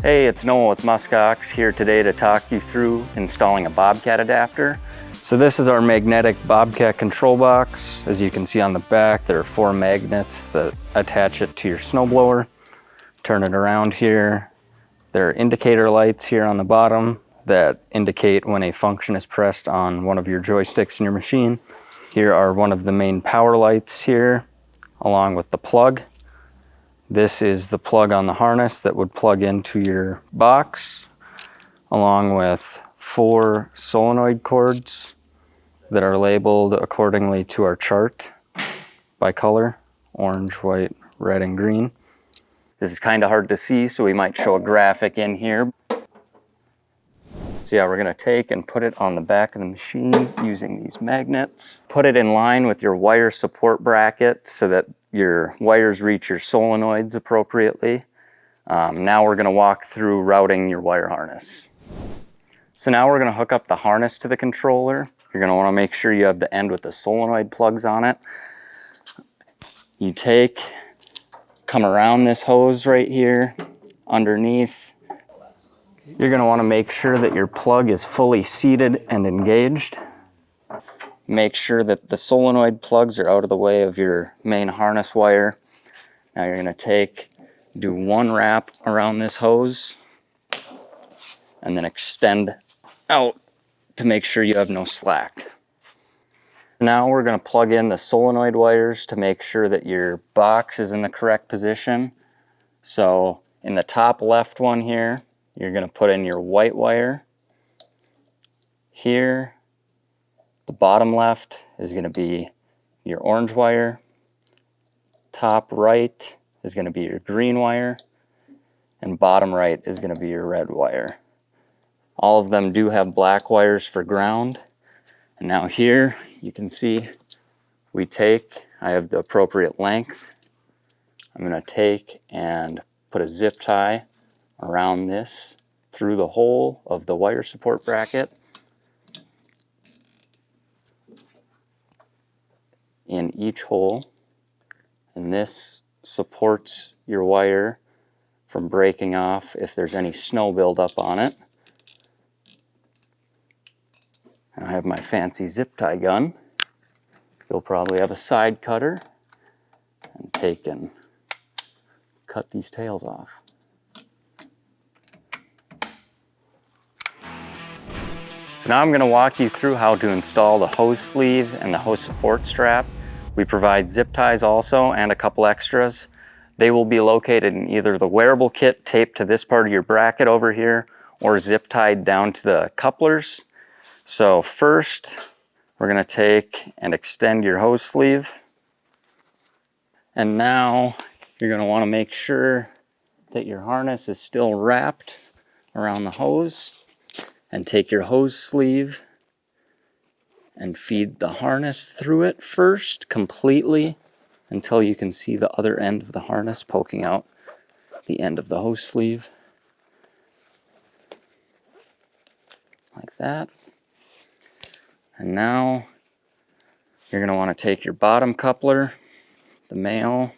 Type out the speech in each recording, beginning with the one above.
Hey, it's Noah with MUSKOX here today to talk you through installing a Bobcat adapter. So this is our magnetic Bobcat control box. As you can see on the back, there are 4 magnets that attach it to your snowblower. Turn it around here. There are indicator lights here on the bottom that indicate when a function is pressed on one of your joysticks in your machine. Here are one of the main power lights here, along with the plug. This is the plug on the harness that would plug into your box, along with 4 solenoid cords that are labeled accordingly to our chart by color: orange, white, red, and green. This is kind of hard to see, so we might show a graphic in here. So yeah, we're going to take and put it on the back of the machine using these magnets. Put it in line with your wire support bracket so that your wires reach your solenoids appropriately. Now we're going to walk through routing your wire harness. So now we're going to hook up the harness to the controller. You're going to want to make sure you have the end with the solenoid plugs on it. You come around this hose right here, underneath. You're going to want to make sure that your plug is fully seated and engaged. Make sure that the solenoid plugs are out of the way of your main harness wire. Now you're going to do 1 wrap around this hose and then extend out to make sure you have no slack. Now we're going to plug in the solenoid wires to make sure that your box is in the correct position. So in the top left one here, you're going to put in your white wire. Here, the bottom left is going to be your orange wire. Top right is going to be your green wire. And bottom right is going to be your red wire. All of them do have black wires for ground. And now here you can see I have the appropriate length. I'm going to take and put a zip tie around this through the hole of the wire support bracket. In each hole, and this supports your wire from breaking off if there's any snow buildup on it. And I have my fancy zip tie gun. You'll probably have a side cutter, and take and cut these tails off. So now I'm going to walk you through how to install the hose sleeve and the hose support strap. We provide zip ties also and a couple extras. They will be located in either the wearable kit taped to this part of your bracket over here or zip tied down to the couplers. So first, we're going to take and extend your hose sleeve. And now you're going to want to make sure that your harness is still wrapped around the hose. And take your hose sleeve and feed the harness through it first completely until you can see the other end of the harness poking out the end of the hose sleeve. Like that. And now you're going to want to take your bottom coupler, the male,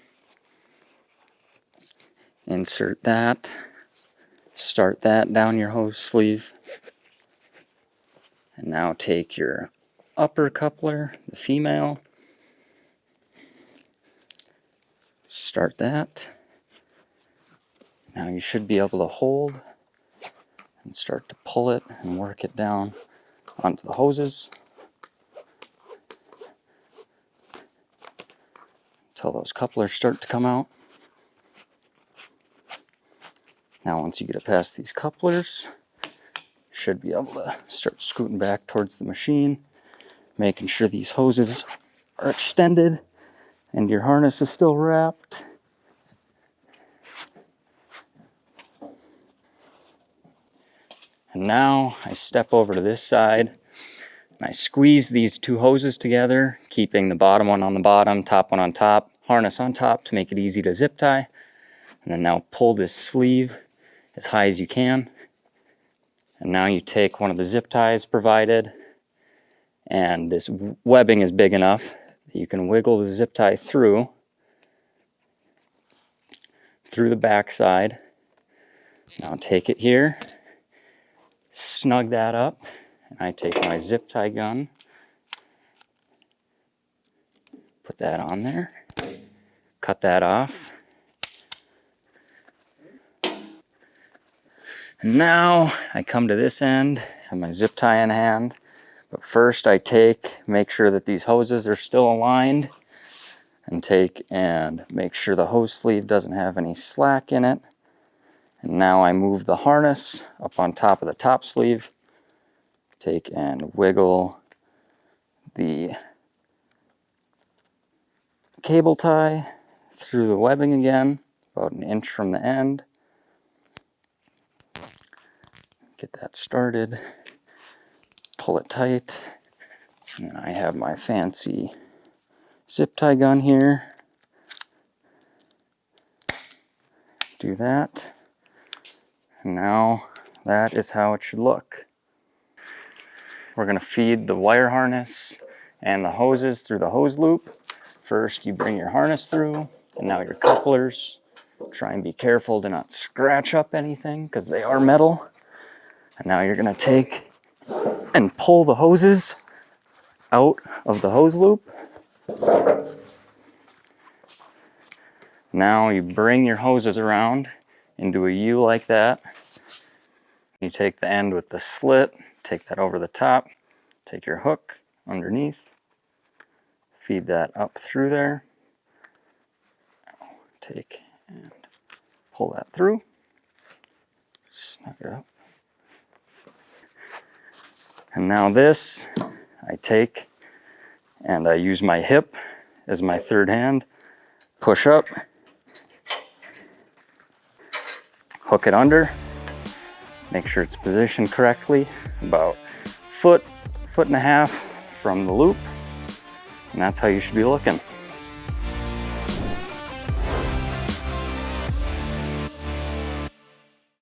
insert that, start that down your hose sleeve. And now take your upper coupler, the female, start that. Now you should be able to hold and start to pull it and work it down onto the hoses until those couplers start to come out. Now once you get it past these couplers, should be able to start scooting back towards the machine, making sure these hoses are extended and your harness is still wrapped. And now I step over to this side and I squeeze these 2 hoses together, keeping the bottom one on the bottom, top one on top, harness on top to make it easy to zip tie. And then now pull this sleeve as high as you can. And now you take one of the zip ties provided, and this webbing is big enough that you can wiggle the zip tie through the back side Now take it here, snug that up, and I take my zip tie gun, put that on there, cut that off. And now I come to this end, have my zip tie in hand, but first I make sure that these hoses are still aligned, and take and make sure the hose sleeve doesn't have any slack in it. And now I move the harness up on top of the top sleeve, take and wiggle the cable tie through the webbing again, about an inch from the end. Get that started, pull it tight, and I have my fancy zip tie gun here. Do that. And now that is how it should look. We're going to feed the wire harness and the hoses through the hose loop. First, you bring your harness through, and now your couplers. Try and be careful to not scratch up anything because they are metal. And now you're going to take and pull the hoses out of the hose loop. Now you bring your hoses around into a U like that. You take the end with the slit, take that over the top, take your hook underneath, feed that up through there, take and pull that through, snug it up. And now this, I take and I use my hip as my third hand, push up, hook it under, make sure it's positioned correctly, about foot and a half from the loop, and that's how you should be looking.